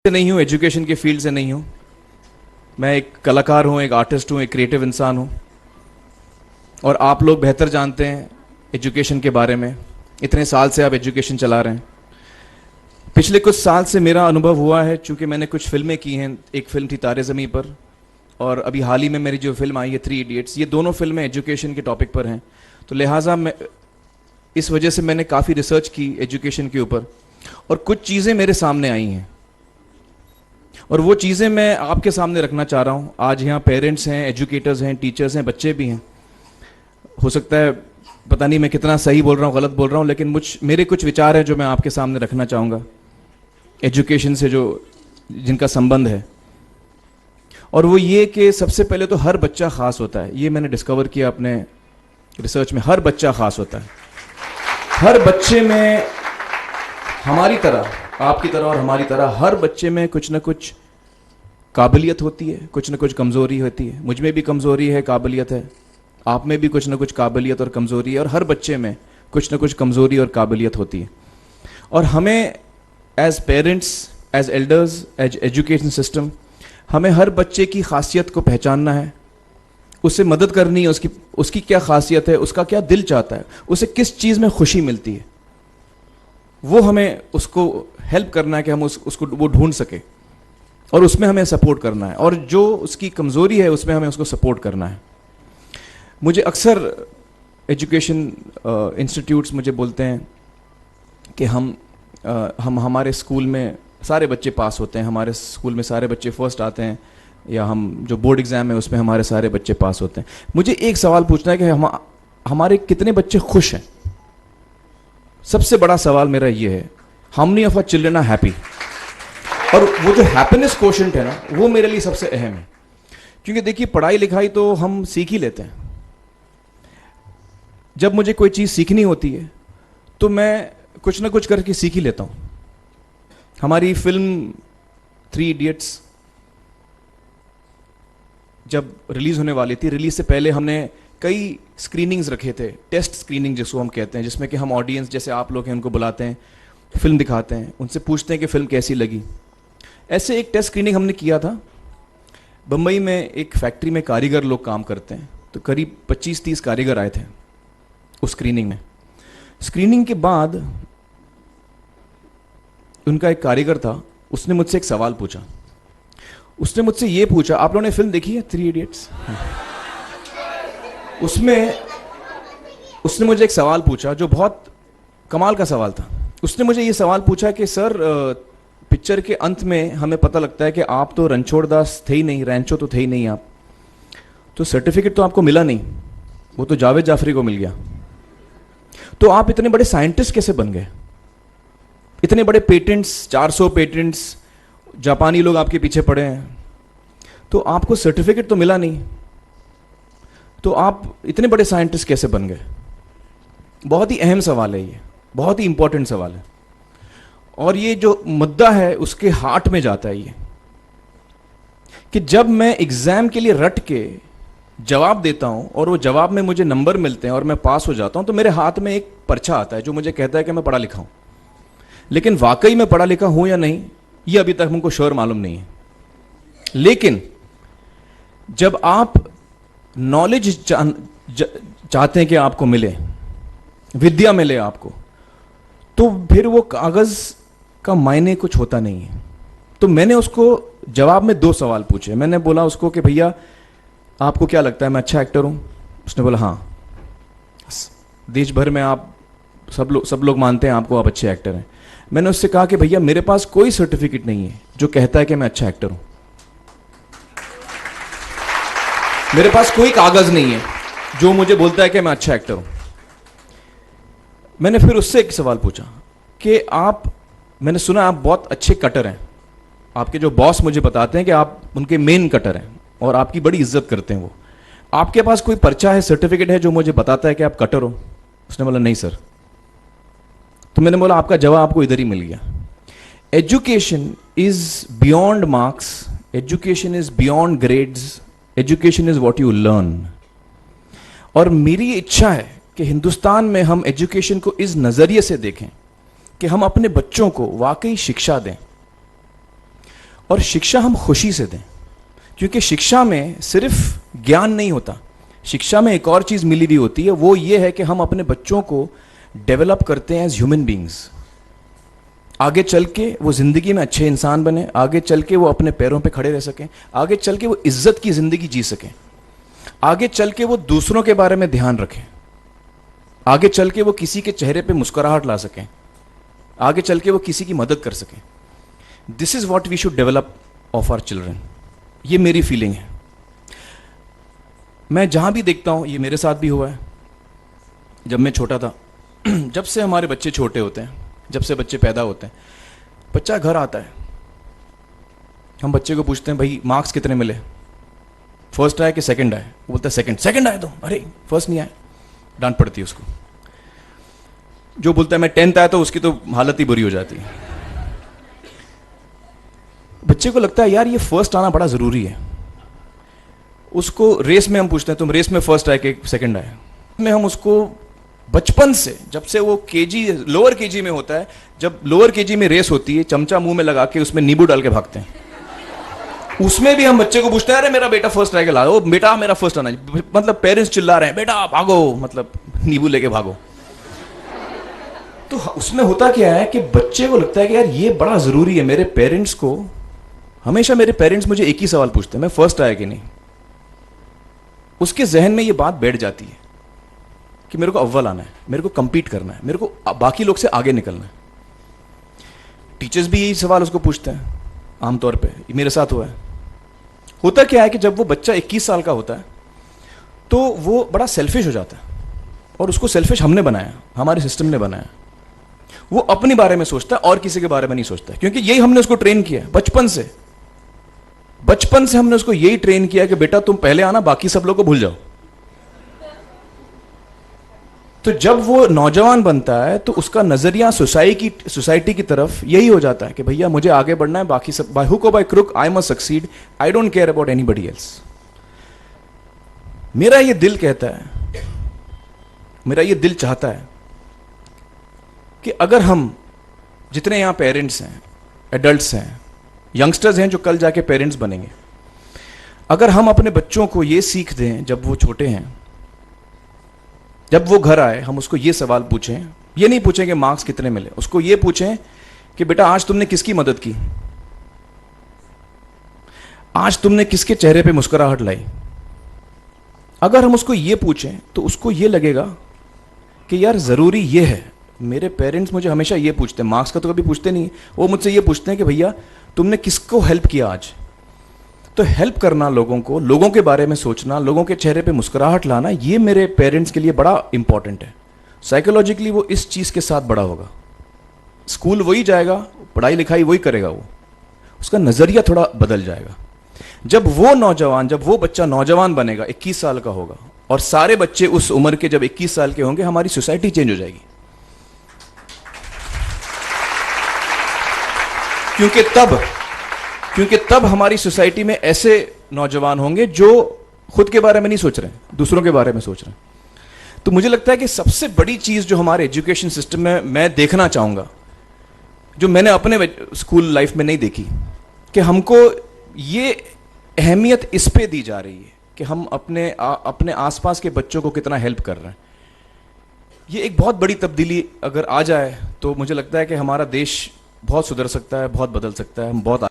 से नहीं हूँ, एजुकेशन के फील्ड से नहीं हूँ। मैं एक कलाकार हूँ, एक आर्टिस्ट हूँ, एक क्रिएटिव इंसान हूँ। और आप लोग बेहतर जानते हैं एजुकेशन के बारे में। इतने साल से आप एजुकेशन चला रहे हैं। पिछले कुछ साल से मेरा अनुभव हुआ है, चूँकि मैंने कुछ फिल्में की हैं। एक फिल्म थी तारे ज़मीं पर, और अभी हाल ही में मेरी जो फिल्म आई है 3 इडियट्स, ये दोनों फिल्में एजुकेशन के टॉपिक पर हैं। तो लिहाजा मैं इस वजह से मैंने काफ़ी रिसर्च की एजुकेशन के ऊपर, और कुछ चीज़ें मेरे सामने आई हैं और वो चीज़ें मैं आपके सामने रखना चाह रहा हूँ। आज यहाँ पेरेंट्स हैं, एजुकेटर्स हैं, टीचर्स हैं, बच्चे भी हैं। हो सकता है पता नहीं मैं कितना सही बोल रहा हूँ, गलत बोल रहा हूँ, लेकिन मेरे कुछ विचार हैं जो मैं आपके सामने रखना चाहूँगा एजुकेशन से जो जिनका संबंध है। और वो ये कि सबसे पहले तो हर बच्चा ख़ास होता है। ये मैंने डिस्कवर किया अपने रिसर्च में। हर बच्चा ख़ास होता है। हर बच्चे में हमारी तरह, आपकी तरह और हमारी तरह, हर बच्चे में कुछ ना कुछ काबिलियत होती है, कुछ ना कुछ कमज़ोरी होती है। मुझ में भी कमज़ोरी है, काबिलियत है। आप में भी कुछ ना कुछ काबिलियत और कमज़ोरी है, और हर बच्चे में कुछ ना कुछ कमज़ोरी और काबिलियत होती है। और हमें as parents, as elders, as education system, हमें हर बच्चे की खासियत को पहचानना है, उससे मदद करनी है। उसकी क्या खासियत है, उसका क्या दिल चाहता है, उसे किस चीज़ में खुशी मिलती है, वो हमें उसको हेल्प करना है कि हम उसको वो ढूंढ सके, और उसमें हमें सपोर्ट करना है। और जो उसकी कमज़ोरी है उसमें हमें उसको सपोर्ट करना है। मुझे अक्सर एजुकेशन इंस्टीट्यूट्स मुझे बोलते हैं कि हम हमारे स्कूल में सारे बच्चे पास होते हैं, हमारे स्कूल में सारे बच्चे फर्स्ट आते हैं, या हम जो बोर्ड एग्ज़ाम है उसमें हमारे सारे बच्चे पास होते हैं। मुझे एक सवाल पूछना है कि हमारे कितने बच्चे खुश हैं? सबसे बड़ा सवाल मेरा ये है, how many of our children are happy? और वो जो हैप्पीनेस कोशेंट है ना, वो मेरे लिए सबसे अहम है। क्योंकि देखिए, पढ़ाई लिखाई तो हम सीख ही लेते हैं। जब मुझे कोई चीज़ सीखनी होती है तो मैं कुछ ना कुछ करके सीख ही लेता हूँ। हमारी फिल्म 3 इडियट्स जब रिलीज़ होने वाली थी, रिलीज़ से पहले हमने कई स्क्रीनिंग्स रखे थे, टेस्ट स्क्रीनिंग जिसको हम कहते हैं, जिसमें कि हम ऑडियंस जैसे आप लोग हैं उनको बुलाते हैं, फिल्म दिखाते हैं, उनसे पूछते हैं कि फ़िल्म कैसी लगी। ऐसे एक टेस्ट स्क्रीनिंग हमने किया था। बम्बई में एक फैक्ट्री में कारीगर लोग काम करते हैं, तो करीब 25-30 कारीगर आए थे उस स्क्रीनिंग में। स्क्रीनिंग के बाद उनका एक कारीगर था, उसने मुझसे एक सवाल पूछा। उसने मुझसे ये पूछा, आप लोगों ने फिल्म देखी है 3 इडियट्स? उसमें उसने मुझे एक सवाल पूछा जो बहुत कमाल का सवाल था। उसने मुझे ये सवाल पूछा कि सर, पिक्चर के अंत में हमें पता लगता है कि आप तो रणछोड़ दास थे ही नहीं, रैंचो तो थे ही नहीं आप, तो सर्टिफिकेट तो आपको मिला नहीं, वो तो जावेद जाफरी को मिल गया। तो आप इतने बड़े साइंटिस्ट कैसे बन गए? इतने बड़े पेटेंट्स, 400 पेटेंट्स, जापानी लोग आपके पीछे पड़े हैं, तो आपको सर्टिफिकेट तो मिला नहीं, तो आप इतने बड़े साइंटिस्ट कैसे बन गए? बहुत ही अहम सवाल है ये, बहुत ही इंपॉर्टेंट सवाल है। और ये जो मुद्दा है उसके हार्ट में जाता है ये, कि जब मैं एग्जाम के लिए रट के जवाब देता हूं और वो जवाब में मुझे नंबर मिलते हैं और मैं पास हो जाता हूं, तो मेरे हाथ में एक पर्चा आता है जो मुझे कहता है कि मैं पढ़ा लिखा हूं। लेकिन वाकई में पढ़ा लिखा हूं या नहीं, ये अभी तक हमको श्योर मालूम नहीं है। लेकिन जब आप नॉलेज चाहते हैं कि आपको मिले, विद्या मिले आपको, तो फिर वो कागज का मायने कुछ होता नहीं है। तो मैंने उसको जवाब में 2 सवाल पूछे। मैंने बोला उसको कि भैया, आपको क्या लगता है मैं अच्छा एक्टर हूं? उसने बोला हाँ, देश भर में आप सब लोग मानते हैं आपको, आप अच्छे एक्टर हैं। मैंने उससे कहा कि भैया, मेरे पास कोई सर्टिफिकेट नहीं है जो कहता है कि मैं अच्छा एक्टर हूं। मेरे पास कोई कागज नहीं है जो मुझे बोलता है कि मैं अच्छा एक्टर हूं। मैंने फिर उससे एक सवाल पूछा कि मैंने सुना आप बहुत अच्छे कटर हैं, आपके जो बॉस मुझे बताते हैं कि आप उनके मेन कटर हैं और आपकी बड़ी इज्जत करते हैं वो। आपके पास कोई पर्चा है, सर्टिफिकेट है जो मुझे बताता है कि आप कटर हो? उसने बोला नहीं सर। तो मैंने बोला आपका जवाब आपको इधर ही मिल गया। Education is beyond marks, education is beyond grades, education is what you learn. और मेरी इच्छा है कि हिंदुस्तान में हम एजुकेशन को इस नजरिए से देखें कि हम अपने बच्चों को वाकई शिक्षा दें। और शिक्षा हम खुशी से दें, क्योंकि शिक्षा में सिर्फ ज्ञान नहीं होता, शिक्षा में एक और चीज़ मिली हुई होती है, वो ये है कि हम अपने बच्चों को डेवलप करते हैं एज ह्यूमन बींग्स। आगे चल के वो ज़िंदगी में अच्छे इंसान बने, आगे चल के वो अपने पैरों पे खड़े रह सकें, आगे चल के वो इज्जत की ज़िंदगी जी सकें, आगे चल के वो दूसरों के बारे में ध्यान रखें, आगे चल के वो किसी के चेहरे पे मुस्कुराहट ला सकें, आगे चल के वो किसी की मदद कर सकें। This is what we should develop of our children. ये मेरी फीलिंग है। मैं जहाँ भी देखता हूँ, ये मेरे साथ भी हुआ है जब मैं छोटा था। जब से हमारे बच्चे छोटे होते हैं, जब से बच्चे पैदा होते हैं, बच्चा घर आता है, हम बच्चे को पूछते हैं भाई मार्क्स कितने मिले, फर्स्ट आया कि सेकंड आया? वो बोलता है सेकंड। सेकंड आया तो अरे फर्स्ट नहीं आया, डांट पड़ती है उसको। जो बोलता है मैं 10th आया तो उसकी तो हालत ही बुरी हो जाती है। बच्चे को लगता है यार ये फर्स्ट आना बड़ा जरूरी है। उसको रेस में हम पूछते हैं तुम रेस में फर्स्ट आए कि सेकंड आए, में हम उसको बचपन से, जब से वो केजी लोअर केजी में होता है, जब लोअर केजी में रेस होती है, चमचा मुंह में लगा के उसमें नींबू डाल के भागते हैं। उसमें भी हम बच्चे को पूछते हैं अरे मेरा बेटा फर्स्ट आएगा, ला, ओ बेटा मेरा फर्स्ट आना, मतलब पेरेंट्स चिल्ला रहे हैं बेटा भागो, मतलब नींबू लेके भागो। तो उसमें होता क्या है कि बच्चे को लगता है कि यार ये बड़ा जरूरी है। मेरे पेरेंट्स को हमेशा, मेरे पेरेंट्स मुझे एक ही सवाल पूछते हैं, मैं फर्स्ट आया कि नहीं। उसके जहन में ये बात बैठ जाती है कि मेरे को अव्वल आना है, मेरे को compete करना है, मेरे को बाकी लोग से आगे निकलना है। टीचर्स भी यही सवाल उसको पूछते हैं आमतौर पे, मेरे साथ हुआ है। होता क्या है कि जब वो बच्चा 21 साल का होता है तो वो बड़ा सेल्फिश हो जाता है, और उसको सेल्फिश हमने बनाया, हमारे सिस्टम ने बनाया। वो अपने बारे में सोचता है और किसी के बारे में नहीं सोचता, क्योंकि यही हमने उसको ट्रेन किया है बचपन से। बचपन से हमने उसको यही ट्रेन किया कि बेटा तुम पहले आना, बाकी सब लोग को भूल जाओ। तो जब वो नौजवान बनता है तो उसका नजरिया सोसाइटी की तरफ यही हो जाता है कि भैया मुझे आगे बढ़ना है, बाकी सब बाय हुक और by crook I must succeed, I don't care about anybody else. मेरा ये दिल कहता है, मेरा ये दिल चाहता है कि अगर हम जितने यहां पेरेंट्स हैं, एडल्ट्स हैं, यंगस्टर्स हैं जो कल जाके पेरेंट्स बनेंगे, अगर हम अपने बच्चों को ये सीख दें जब वो छोटे हैं, जब वो घर आए हम उसको ये सवाल पूछें, ये नहीं पूछें कि मार्क्स कितने मिले, उसको ये पूछें कि बेटा आज तुमने किसकी मदद की, आज तुमने किसके चेहरे पे मुस्कुराहट लाई। अगर हम उसको ये पूछें तो उसको ये लगेगा कि यार जरूरी ये है। मेरे पेरेंट्स मुझे हमेशा ये पूछते हैं, मार्क्स का तो कभी पूछते नहीं, वो मुझसे ये पूछते हैं कि भैया तुमने किसको हेल्प किया आज। तो हेल्प करना लोगों को, लोगों के बारे में सोचना, लोगों के चेहरे पे मुस्कुराहट लाना, ये मेरे पेरेंट्स के लिए बड़ा इंपॉर्टेंट है। साइकोलॉजिकली वो इस चीज़ के साथ बड़ा होगा, स्कूल वही जाएगा, पढ़ाई लिखाई वही करेगा, वो उसका नज़रिया थोड़ा बदल जाएगा। जब वो नौजवान, जब वो बच्चा नौजवान बनेगा, 21 साल का होगा, और सारे बच्चे उस उम्र के जब 21 साल के होंगे, हमारी सोसाइटी चेंज हो जाएगी। क्योंकि तब हमारी सोसाइटी में ऐसे नौजवान होंगे जो खुद के बारे में नहीं सोच रहे, दूसरों के बारे में सोच रहे हैं। तो मुझे लगता है कि सबसे बड़ी चीज जो हमारे एजुकेशन सिस्टम में मैं देखना चाहूंगा, जो मैंने अपने स्कूल लाइफ में नहीं देखी, कि हमको ये अहमियत इस पे दी जा रही है कि हम अपने आसपास के बच्चों को कितना हेल्प कर रहे हैं। ये एक बहुत बड़ी तब्दीली अगर आ जाए तो मुझे लगता है कि हमारा देश बहुत सुधर सकता है, बहुत बदल सकता है, हम बहुत